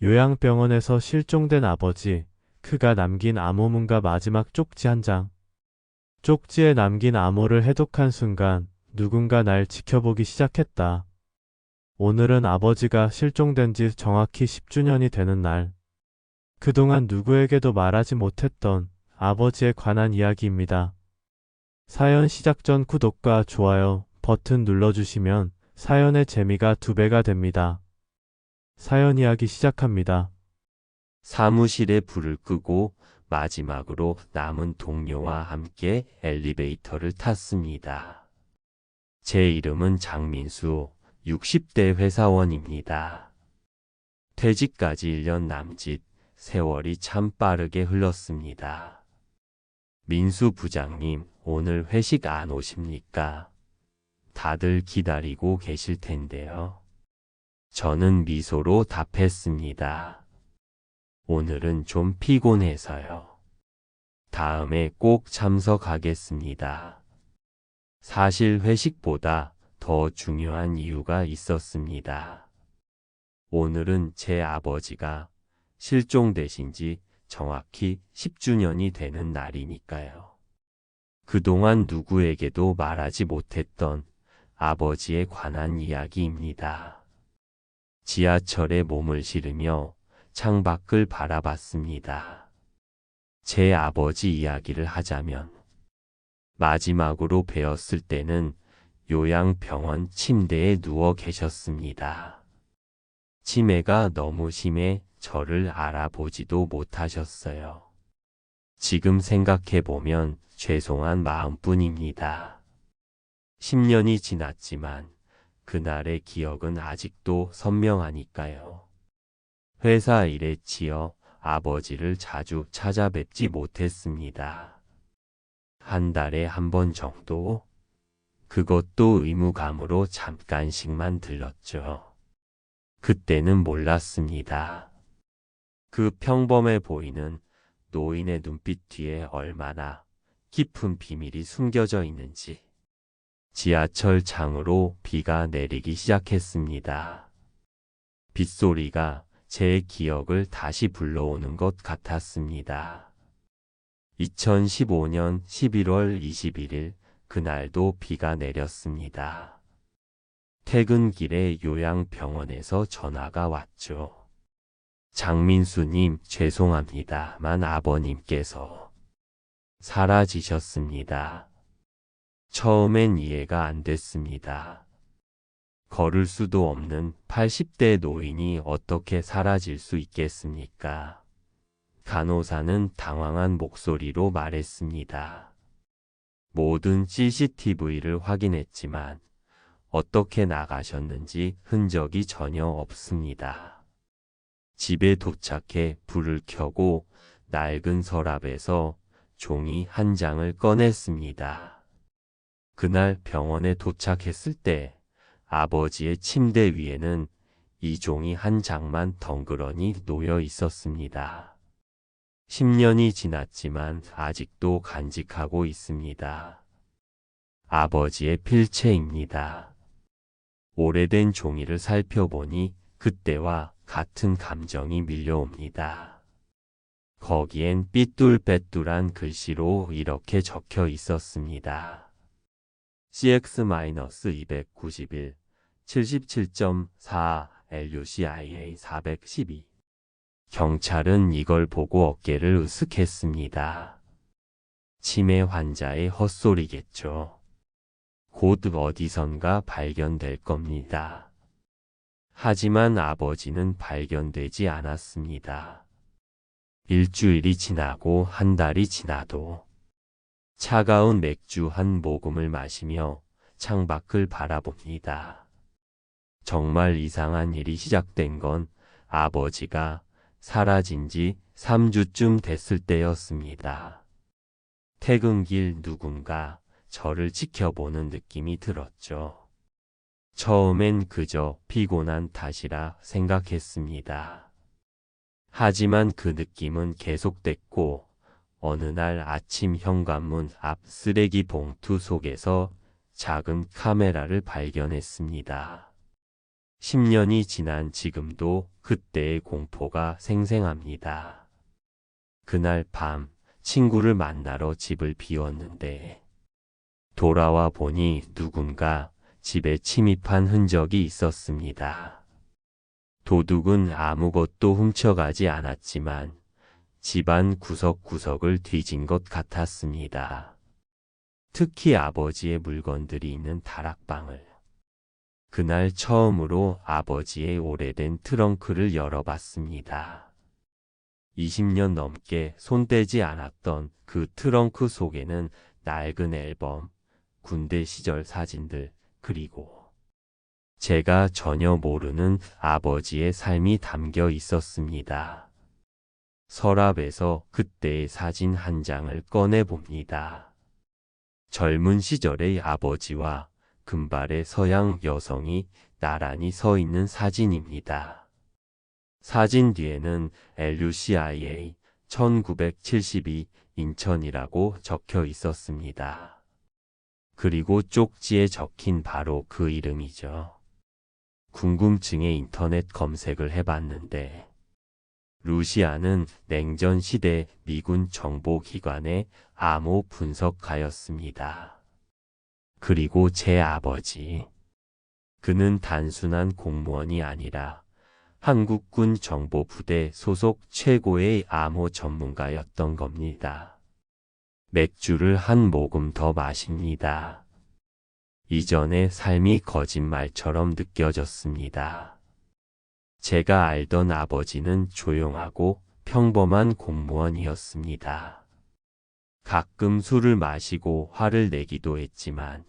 요양병원에서 실종된 아버지, 그가 남긴 암호문과 마지막 쪽지 한 장. 쪽지에 남긴 암호를 해독한 순간 누군가 날 지켜보기 시작했다. 오늘은 아버지가 실종된 지 정확히 10주년이 되는 날. 그동안 누구에게도 말하지 못했던 아버지에 관한 이야기입니다. 사연 시작 전 구독과 좋아요 버튼 눌러주시면 사연의 재미가 2배가 됩니다. 사연 이야기 시작합니다. 사무실에 불을 끄고 마지막으로 남은 동료와 함께 엘리베이터를 탔습니다. 제 이름은 장민수, 60대 회사원입니다. 퇴직까지 1년 남짓, 세월이 참 빠르게 흘렀습니다. 민수 부장님, 오늘 회식 안 오십니까? 다들 기다리고 계실 텐데요. 저는 미소로 답했습니다. 오늘은 좀 피곤해서요. 다음에 꼭 참석하겠습니다. 사실 회식보다 더 중요한 이유가 있었습니다. 오늘은 제 아버지가 실종되신 지 정확히 10주년이 되는 날이니까요. 그동안 누구에게도 말하지 못했던 아버지에 관한 이야기입니다. 지하철에 몸을 실으며 창밖을 바라봤습니다. 제 아버지 이야기를 하자면 마지막으로 뵈었을 때는 요양병원 침대에 누워 계셨습니다. 치매가 너무 심해 저를 알아보지도 못하셨어요. 지금 생각해보면 죄송한 마음뿐입니다. 10년이 지났지만 그날의 기억은 아직도 선명하니까요. 회사 일에 치여 아버지를 자주 찾아뵙지 못했습니다. 한 달에 한 번 정도? 그것도 의무감으로 잠깐씩만 들렀죠. 그때는 몰랐습니다. 그 평범해 보이는 노인의 눈빛 뒤에 얼마나 깊은 비밀이 숨겨져 있는지. 지하철 창으로 비가 내리기 시작했습니다. 빗소리가 제 기억을 다시 불러오는 것 같았습니다. 2015년 11월 21일 그날도 비가 내렸습니다. 퇴근길에 요양병원에서 전화가 왔죠. 장민수님, 죄송합니다만 아버님께서 사라지셨습니다. 처음엔 이해가 안 됐습니다. 걸을 수도 없는 80대 노인이 어떻게 사라질 수 있겠습니까? 간호사는 당황한 목소리로 말했습니다. 모든 CCTV를 확인했지만 어떻게 나가셨는지 흔적이 전혀 없습니다. 집에 도착해 불을 켜고 낡은 서랍에서 종이 한 장을 꺼냈습니다. 그날 병원에 도착했을 때 아버지의 침대 위에는 이 종이 한 장만 덩그러니 놓여 있었습니다. 10년이 지났지만 아직도 간직하고 있습니다. 아버지의 필체입니다. 오래된 종이를 살펴보니 그때와 같은 감정이 밀려옵니다. 거기엔 삐뚤빼뚤한 글씨로 이렇게 적혀 있었습니다. CX-291, 77.4, LUCIA 412. 경찰은 이걸 보고 어깨를 으쓱했습니다. 치매 환자의 헛소리겠죠. 곧 어디선가 발견될 겁니다. 하지만 아버지는 발견되지 않았습니다. 일주일이 지나고 한 달이 지나도 차가운 맥주 한 모금을 마시며 창밖을 바라봅니다. 정말 이상한 일이 시작된 건 아버지가 사라진 지 3주쯤 됐을 때였습니다. 퇴근길 누군가 저를 지켜보는 느낌이 들었죠. 처음엔 그저 피곤한 탓이라 생각했습니다. 하지만 그 느낌은 계속됐고 어느 날 아침 현관문 앞 쓰레기 봉투 속에서 작은 카메라를 발견했습니다. 10년이 지난 지금도 그때의 공포가 생생합니다. 그날 밤 친구를 만나러 집을 비웠는데 돌아와 보니 누군가 집에 침입한 흔적이 있었습니다. 도둑은 아무것도 훔쳐가지 않았지만 집안 구석구석을 뒤진 것 같았습니다. 특히 아버지의 물건들이 있는 다락방을. 그날 처음으로 아버지의 오래된 트렁크를 열어봤습니다. 20년 넘게 손대지 않았던 그 트렁크 속에는 낡은 앨범, 군대 시절 사진들, 그리고 제가 전혀 모르는 아버지의 삶이 담겨 있었습니다. 서랍에서 그때의 사진 한 장을 꺼내 봅니다. 젊은 시절의 아버지와 금발의 서양 여성이 나란히 서 있는 사진입니다. 사진 뒤에는 LUCIA 1972 인천이라고 적혀 있었습니다. 그리고 쪽지에 적힌 바로 그 이름이죠. 궁금증에 인터넷 검색을 해봤는데 루시아는 냉전 시대 미군 정보기관의 암호 분석가였습니다. 그리고 제 아버지. 그는 단순한 공무원이 아니라 한국군 정보부대 소속 최고의 암호 전문가였던 겁니다. 맥주를 한 모금 더 마십니다. 이전의 삶이 거짓말처럼 느껴졌습니다. 제가 알던 아버지는 조용하고 평범한 공무원이었습니다. 가끔 술을 마시고 화를 내기도 했지만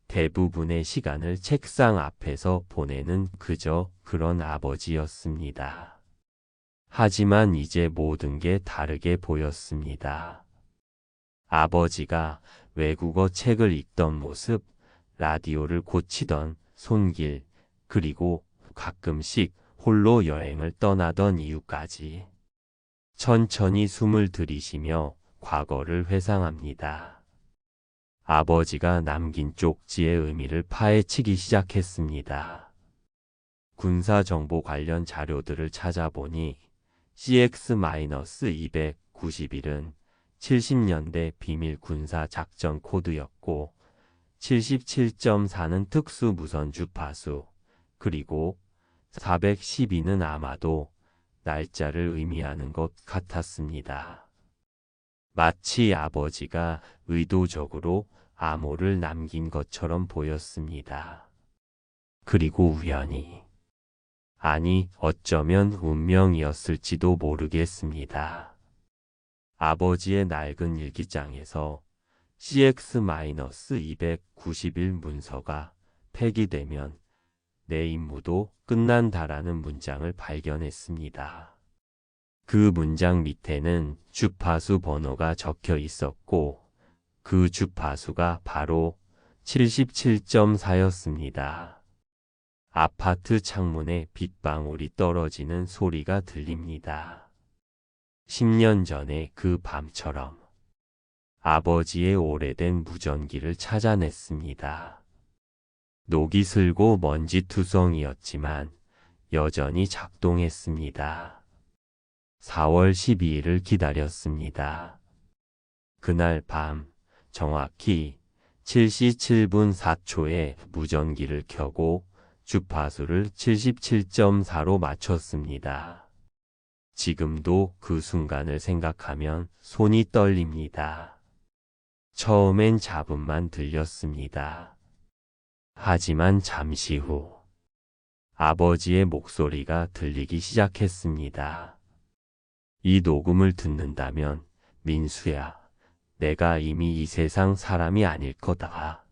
대부분의 시간을 책상 앞에서 보내는 그저 그런 아버지였습니다. 하지만 이제 모든 게 다르게 보였습니다. 아버지가 외국어 책을 읽던 모습, 라디오를 고치던 손길, 그리고 가끔씩 홀로 여행을 떠나던 이유까지 천천히 숨을 들이쉬며 과거를 회상합니다. 아버지가 남긴 쪽지의 의미를 파헤치기 시작했습니다. 군사정보 관련 자료들을 찾아보니 CX-291은 70년대 비밀 군사 작전 코드였고 77.4는 특수 무선 주파수, 그리고 412는 아마도 날짜를 의미하는 것 같았습니다. 마치 아버지가 의도적으로 암호를 남긴 것처럼 보였습니다. 그리고 우연히, 아니 어쩌면 운명이었을지도 모르겠습니다. 아버지의 낡은 일기장에서 CX-291 문서가 폐기되면 내 임무도 끝난다라는 문장을 발견했습니다. 그 문장 밑에는 주파수 번호가 적혀 있었고 그 주파수가 바로 77.4였습니다. 아파트 창문에 빗방울이 떨어지는 소리가 들립니다. 10년 전의 그 밤처럼 아버지의 오래된 무전기를 찾아냈습니다. 녹이 슬고 먼지투성이었지만 여전히 작동했습니다. 4월 12일을 기다렸습니다. 그날 밤 정확히 7시 7분 4초에 무전기를 켜고 주파수를 77.4로 맞췄습니다. 지금도 그 순간을 생각하면 손이 떨립니다. 처음엔 잡음만 들렸습니다. 하지만 잠시 후 아버지의 목소리가 들리기 시작했습니다. 이 녹음을 듣는다면 민수야, 내가 이미 이 세상 사람이 아닐 거다.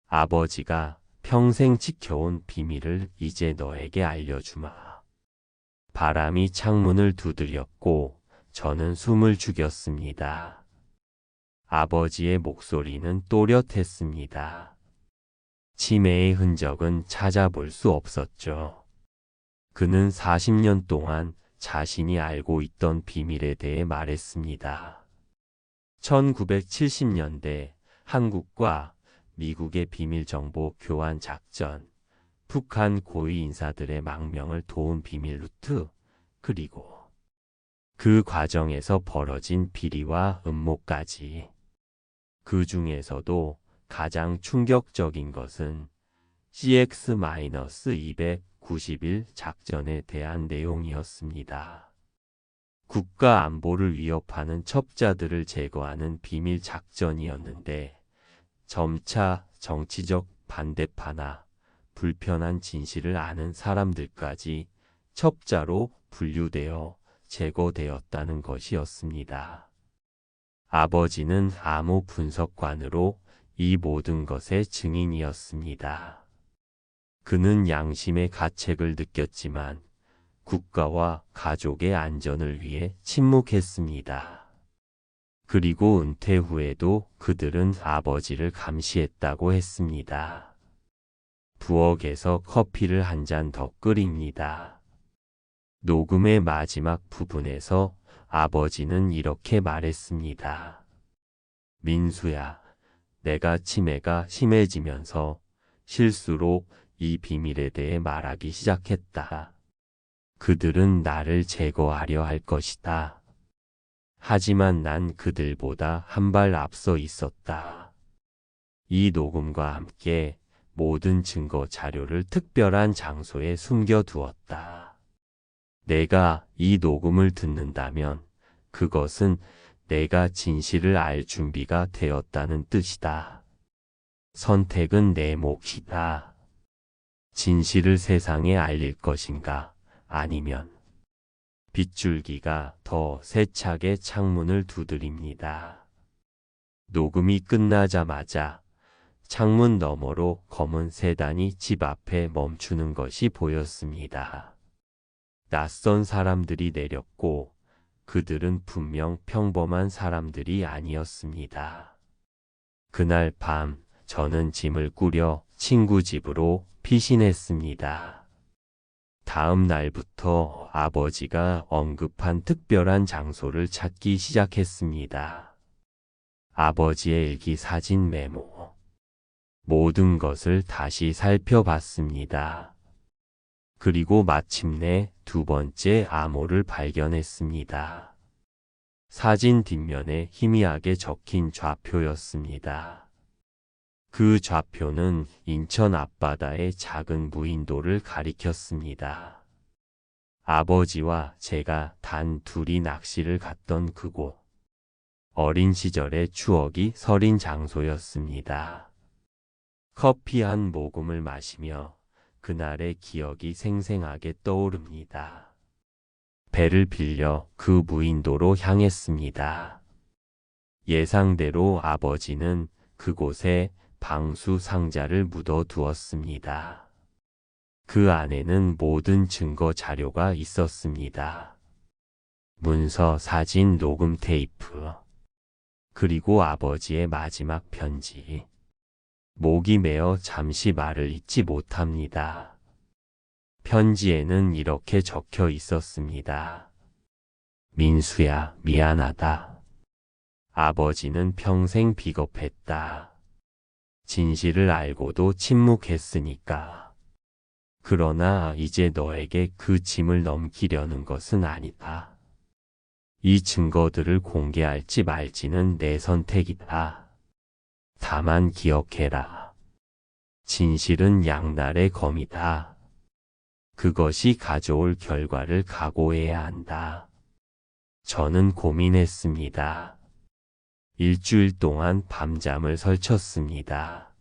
아버지가 평생 지켜온 비밀을 이제 너에게 알려주마. 바람이 창문을 두드렸고 저는 숨을 죽였습니다. 아버지의 목소리는 또렷했습니다. 치매의 흔적은 찾아볼 수 없었죠. 그는 40년 동안 자신이 알고 있던 비밀에 대해 말했습니다. 1970년대 한국과 미국의 비밀정보 교환 작전, 북한 고위 인사들의 망명을 도운 비밀 루트, 그리고 그 과정에서 벌어진 비리와 음모까지. 그 중에서도 가장 충격적인 것은 CX-291 작전에 대한 내용이었습니다. 국가 안보를 위협하는 첩자들을 제거하는 비밀 작전이었는데 점차 정치적 반대파나 불편한 진실을 아는 사람들까지 첩자로 분류되어 제거되었다는 것이었습니다. 아버지는 암호 분석관으로 이 모든 것의 증인이었습니다. 그는 양심의 가책을 느꼈지만 국가와 가족의 안전을 위해 침묵했습니다. 그리고 은퇴 후에도 그들은 아버지를 감시했다고 했습니다. 부엌에서 커피를 한 잔 더 끓입니다. 녹음의 마지막 부분에서 아버지는 이렇게 말했습니다. 민수야, 내가 치매가 심해지면서 실수로 이 비밀에 대해 말하기 시작했다. 그들은 나를 제거하려 할 것이다. 하지만 난 그들보다 한 발 앞서 있었다. 이 녹음과 함께 모든 증거 자료를 특별한 장소에 숨겨두었다. 내가 이 녹음을 듣는다면 그것은 내가 진실을 알 준비가 되었다는 뜻이다. 선택은 내 몫이다. 진실을 세상에 알릴 것인가, 아니면 빗줄기가 더 세차게 창문을 두드립니다. 녹음이 끝나자마자 창문 너머로 검은 세단이 집 앞에 멈추는 것이 보였습니다. 낯선 사람들이 내렸고 그들은 분명 평범한 사람들이 아니었습니다. 그날 밤 저는 짐을 꾸려 친구 집으로 피신했습니다. 다음 날부터 아버지가 언급한 특별한 장소를 찾기 시작했습니다. 아버지의 일기 사진 메모. 모든 것을 다시 살펴봤습니다. 그리고 마침내 두 번째 암호를 발견했습니다. 사진 뒷면에 희미하게 적힌 좌표였습니다. 그 좌표는 인천 앞바다의 작은 무인도를 가리켰습니다. 아버지와 제가 단 둘이 낚시를 갔던 그곳. 어린 시절의 추억이 서린 장소였습니다. 커피 한 모금을 마시며 그날의 기억이 생생하게 떠오릅니다. 배를 빌려 그 무인도로 향했습니다. 예상대로 아버지는 그곳에 방수 상자를 묻어두었습니다. 그 안에는 모든 증거 자료가 있었습니다. 문서, 사진, 녹음 테이프, 그리고 아버지의 마지막 편지. 목이 메어 잠시 말을 잇지 못합니다. 편지에는 이렇게 적혀 있었습니다. 민수야, 미안하다. 아버지는 평생 비겁했다. 진실을 알고도 침묵했으니까. 그러나 이제 너에게 그 짐을 넘기려는 것은 아니다. 이 증거들을 공개할지 말지는 내 선택이다. 다만 기억해라. 진실은 양날의 검이다. 그것이 가져올 결과를 각오해야 한다. 저는 고민했습니다. 일주일 동안 밤잠을 설쳤습니다.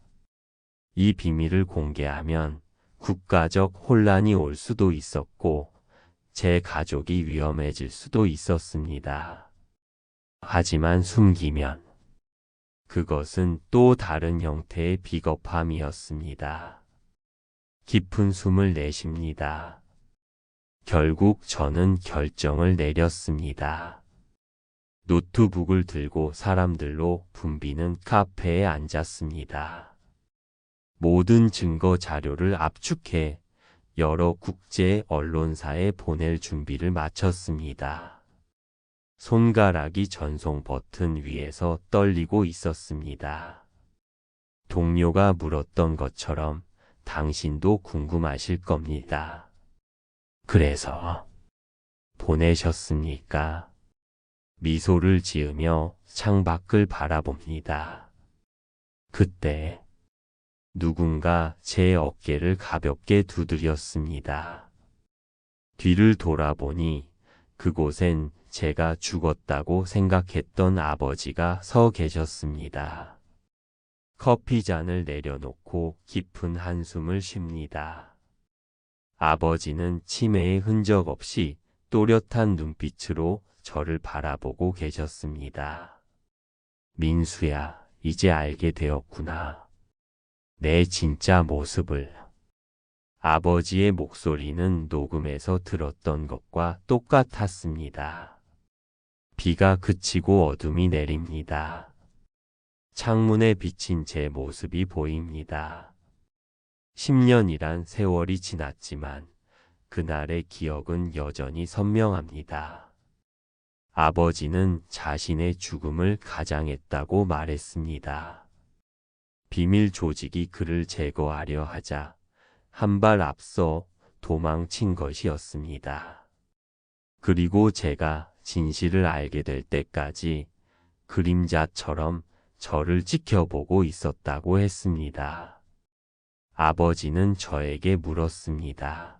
이 비밀을 공개하면 국가적 혼란이 올 수도 있었고 제 가족이 위험해질 수도 있었습니다. 하지만 숨기면 그것은 또 다른 형태의 비겁함이었습니다. 깊은 숨을 내쉽니다. 결국 저는 결정을 내렸습니다. 노트북을 들고 사람들로 붐비는 카페에 앉았습니다. 모든 증거 자료를 압축해 여러 국제 언론사에 보낼 준비를 마쳤습니다. 손가락이 전송 버튼 위에서 떨리고 있었습니다. 동료가 물었던 것처럼 당신도 궁금하실 겁니다. 그래서 보내셨습니까? 미소를 지으며 창밖을 바라봅니다. 그때 누군가 제 어깨를 가볍게 두드렸습니다. 뒤를 돌아보니 그곳엔 제가 죽었다고 생각했던 아버지가 서 계셨습니다. 커피잔을 내려놓고 깊은 한숨을 쉽니다. 아버지는 치매의 흔적 없이 또렷한 눈빛으로 저를 바라보고 계셨습니다. 민수야, 이제 알게 되었구나. 내 진짜 모습을. 아버지의 목소리는 녹음에서 들었던 것과 똑같았습니다. 비가 그치고 어둠이 내립니다. 창문에 비친 제 모습이 보입니다. 10년이란 세월이 지났지만 그날의 기억은 여전히 선명합니다. 아버지는 자신의 죽음을 가장했다고 말했습니다. 비밀 조직이 그를 제거하려 하자 한 발 앞서 도망친 것이었습니다. 그리고 제가 진실을 알게 될 때까지 그림자처럼 저를 지켜보고 있었다고 했습니다. 아버지는 저에게 물었습니다.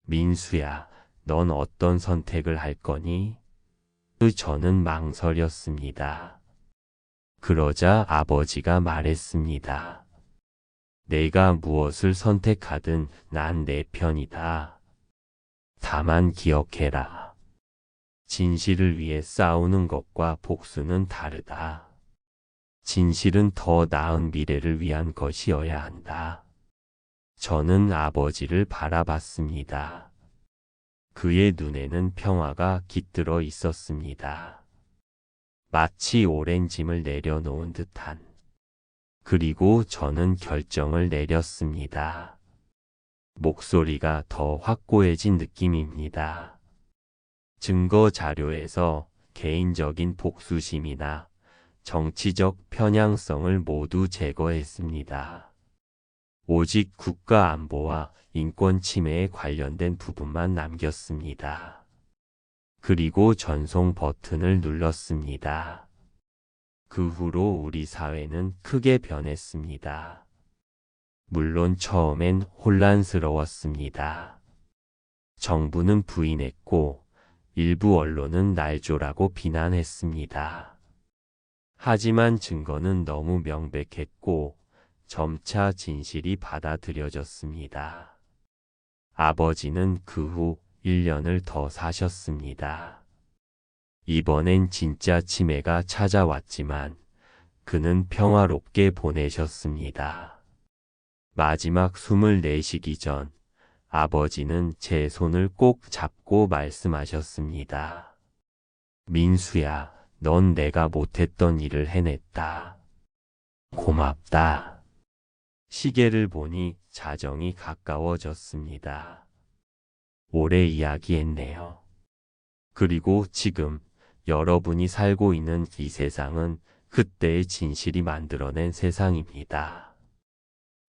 민수야, 넌 어떤 선택을 할 거니? 저는 망설였습니다. 그러자 아버지가 말했습니다. 내가 무엇을 선택하든 난 내 편이다. 다만 기억해라. 진실을 위해 싸우는 것과 복수는 다르다. 진실은 더 나은 미래를 위한 것이어야 한다. 저는 아버지를 바라봤습니다. 그의 눈에는 평화가 깃들어 있었습니다. 마치 오랜 짐을 내려놓은 듯한. 그리고 저는 결정을 내렸습니다. 목소리가 더 확고해진 느낌입니다. 증거 자료에서 개인적인 복수심이나 정치적 편향성을 모두 제거했습니다. 오직 국가 안보와 인권 침해에 관련된 부분만 남겼습니다. 그리고 전송 버튼을 눌렀습니다. 그 후로 우리 사회는 크게 변했습니다. 물론 처음엔 혼란스러웠습니다. 정부는 부인했고 일부 언론은 날조라고 비난했습니다. 하지만 증거는 너무 명백했고 점차 진실이 받아들여졌습니다. 아버지는 그 후 1년을 더 사셨습니다. 이번엔 진짜 치매가 찾아왔지만 그는 평화롭게 보내셨습니다. 마지막 숨을 내쉬기 전 아버지는 제 손을 꼭 잡고 말씀하셨습니다. 민수야, 넌 내가 못했던 일을 해냈다. 고맙다. 시계를 보니 자정이 가까워졌습니다. 오래 이야기했네요. 그리고 지금 여러분이 살고 있는 이 세상은 그때의 진실이 만들어낸 세상입니다.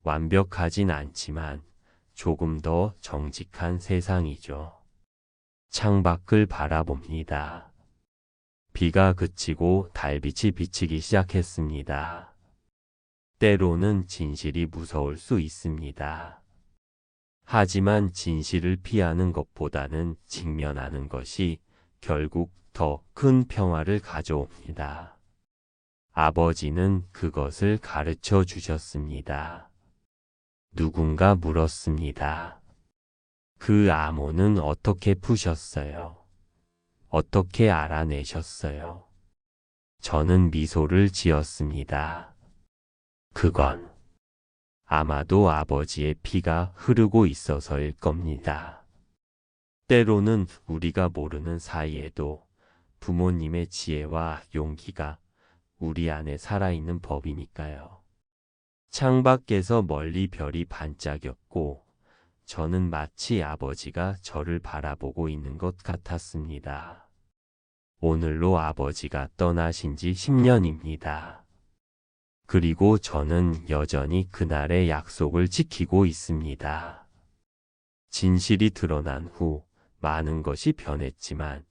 완벽하진 않지만 조금 더 정직한 세상이죠. 창밖을 바라봅니다. 비가 그치고 달빛이 비치기 시작했습니다. 때로는 진실이 무서울 수 있습니다. 하지만 진실을 피하는 것보다는 직면하는 것이 결국 더 큰 평화를 가져옵니다. 아버지는 그것을 가르쳐 주셨습니다. 누군가 물었습니다. 그 암호는 어떻게 푸셨어요? 어떻게 알아내셨어요? 저는 미소를 지었습니다. 그건 아마도 아버지의 피가 흐르고 있어서일 겁니다. 때로는 우리가 모르는 사이에도 부모님의 지혜와 용기가 우리 안에 살아있는 법이니까요. 창밖에서 멀리 별이 반짝였고 저는 마치 아버지가 저를 바라보고 있는 것 같았습니다. 오늘로 아버지가 떠나신 지 10년입니다. 그리고 저는 여전히 그날의 약속을 지키고 있습니다. 진실이 드러난 후 많은 것이 변했지만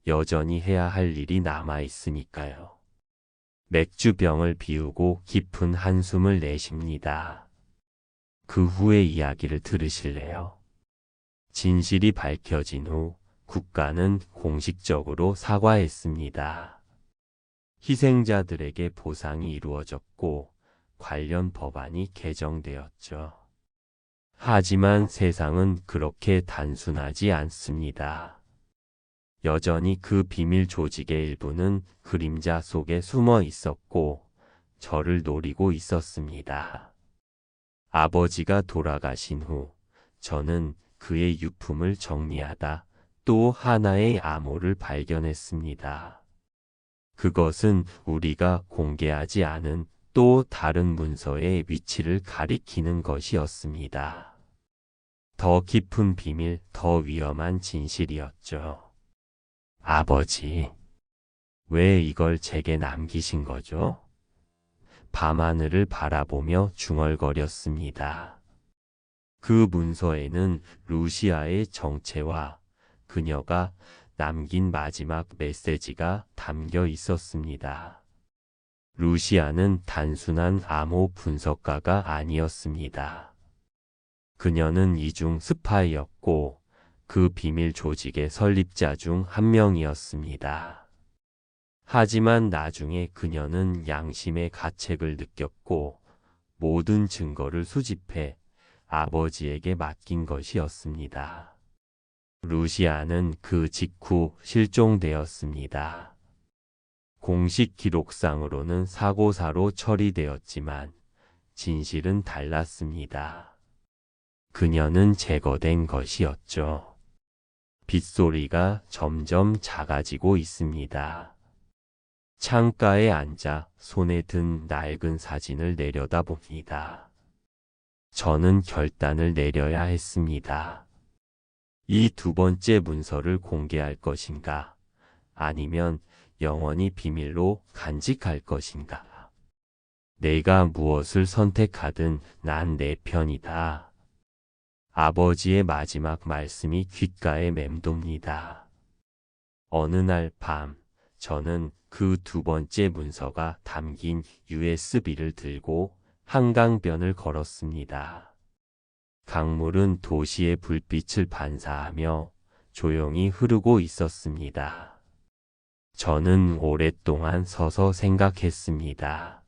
여전히 해야 할 일이 남아 있으니까요. 맥주병을 비우고 깊은 한숨을 내쉽니다. 그 후의 이야기를 들으실래요? 진실이 밝혀진 후 국가는 공식적으로 사과했습니다. 희생자들에게 보상이 이루어졌고 관련 법안이 개정되었죠. 하지만 세상은 그렇게 단순하지 않습니다. 여전히 그 비밀 조직의 일부는 그림자 속에 숨어 있었고 저를 노리고 있었습니다. 아버지가 돌아가신 후 저는 그의 유품을 정리하다 또 하나의 암호를 발견했습니다. 그것은 우리가 공개하지 않은 또 다른 문서의 위치를 가리키는 것이었습니다. 더 깊은 비밀, 더 위험한 진실이었죠. 아버지, 왜 이걸 제게 남기신 거죠? 밤하늘을 바라보며 중얼거렸습니다. 그 문서에는 루시아의 정체와 그녀가 남긴 마지막 메시지가 담겨 있었습니다. 루시아는 단순한 암호 분석가가 아니었습니다. 그녀는 이중 스파이였고 그 비밀 조직의 설립자 중 한 명이었습니다. 하지만 나중에 그녀는 양심의 가책을 느꼈고 모든 증거를 수집해 아버지에게 맡긴 것이었습니다. 루시아는 그 직후 실종되었습니다. 공식 기록상으로는 사고사로 처리되었지만 진실은 달랐습니다. 그녀는 제거된 것이었죠. 빗소리가 점점 작아지고 있습니다. 창가에 앉아 손에 든 낡은 사진을 내려다봅니다. 저는 결단을 내려야 했습니다. 이 두 번째 문서를 공개할 것인가, 아니면 영원히 비밀로 간직할 것인가. 내가 무엇을 선택하든 난 내 편이다. 아버지의 마지막 말씀이 귓가에 맴돕니다. 어느 날 밤, 저는 그 두 번째 문서가 담긴 USB를 들고 한강변을 걸었습니다. 강물은 도시의 불빛을 반사하며 조용히 흐르고 있었습니다. 저는 오랫동안 서서 생각했습니다.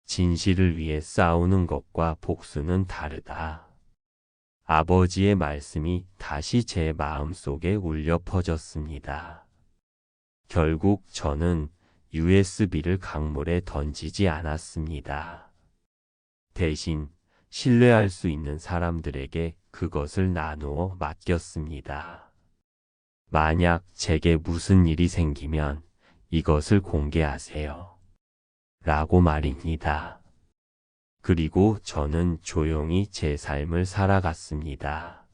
진실을 위해 싸우는 것과 복수는 다르다. 아버지의 말씀이 다시 제 마음속에 울려 퍼졌습니다. 결국 저는 USB를 강물에 던지지 않았습니다. 대신 신뢰할 수 있는 사람들에게 그것을 나누어 맡겼습니다. 만약 제게 무슨 일이 생기면 이것을 공개하세요. 라고 말입니다. 그리고 저는 조용히 제 삶을 살아갔습니다.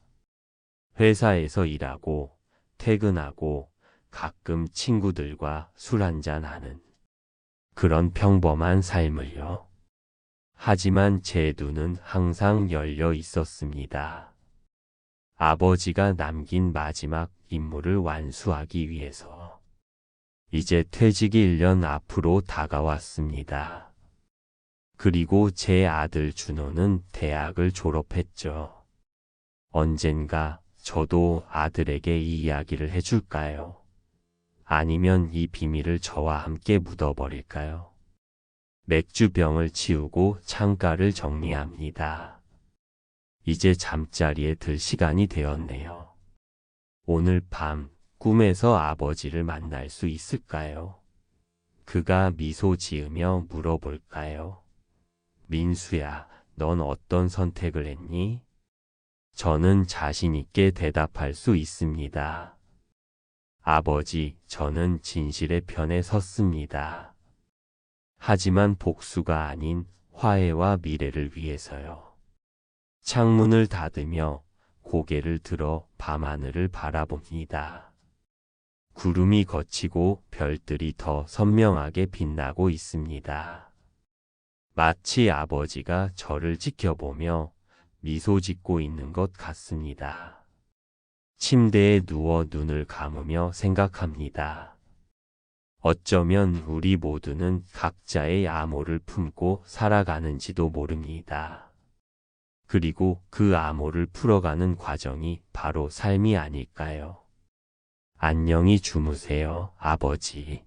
회사에서 일하고, 퇴근하고, 가끔 친구들과 술 한잔하는 그런 평범한 삶을요. 하지만 제 눈은 항상 열려 있었습니다. 아버지가 남긴 마지막 임무를 완수하기 위해서. 이제 퇴직이 1년 앞으로 다가왔습니다. 그리고 제 아들 준호는 대학을 졸업했죠. 언젠가 저도 아들에게 이 이야기를 해줄까요? 아니면 이 비밀을 저와 함께 묻어버릴까요? 맥주병을 치우고 창가를 정리합니다. 이제 잠자리에 들 시간이 되었네요. 오늘 밤 꿈에서 아버지를 만날 수 있을까요? 그가 미소 지으며 물어볼까요? 민수야, 넌 어떤 선택을 했니? 저는 자신 있게 대답할 수 있습니다. 아버지, 저는 진실의 편에 섰습니다. 하지만 복수가 아닌 화해와 미래를 위해서요. 창문을 닫으며 고개를 들어 밤하늘을 바라봅니다. 구름이 걷히고 별들이 더 선명하게 빛나고 있습니다. 마치 아버지가 저를 지켜보며 미소 짓고 있는 것 같습니다. 침대에 누워 눈을 감으며 생각합니다. 어쩌면 우리 모두는 각자의 암호를 품고 살아가는지도 모릅니다. 그리고 그 암호를 풀어가는 과정이 바로 삶이 아닐까요? 안녕히 주무세요, 아버지.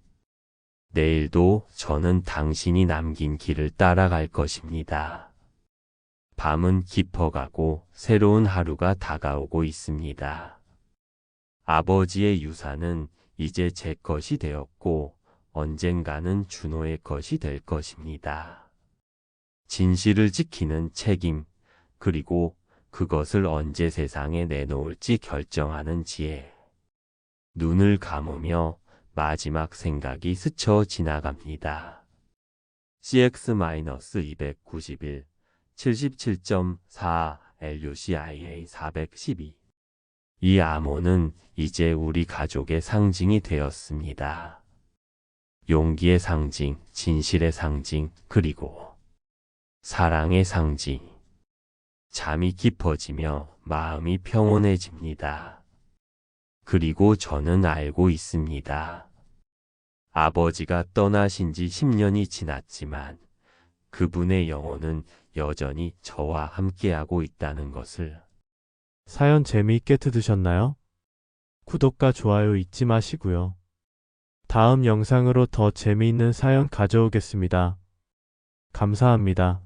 내일도 저는 당신이 남긴 길을 따라갈 것입니다. 밤은 깊어가고 새로운 하루가 다가오고 있습니다. 아버지의 유산은 이제 제 것이 되었고 언젠가는 준호의 것이 될 것입니다. 진실을 지키는 책임, 그리고 그것을 언제 세상에 내놓을지 결정하는 지혜. 눈을 감으며 마지막 생각이 스쳐 지나갑니다. CX-291, 77.4, LUCIA 412. 이 암호는 이제 우리 가족의 상징이 되었습니다. 용기의 상징, 진실의 상징, 그리고 사랑의 상징. 잠이 깊어지며 마음이 평온해집니다. 그리고 저는 알고 있습니다. 아버지가 떠나신 지 10년이 지났지만 그분의 영혼은 여전히 저와 함께하고 있다는 것을. 사연 재미있게 들으셨나요? 구독과 좋아요 잊지 마시고요. 다음 영상으로 더 재미있는 사연 가져오겠습니다. 감사합니다.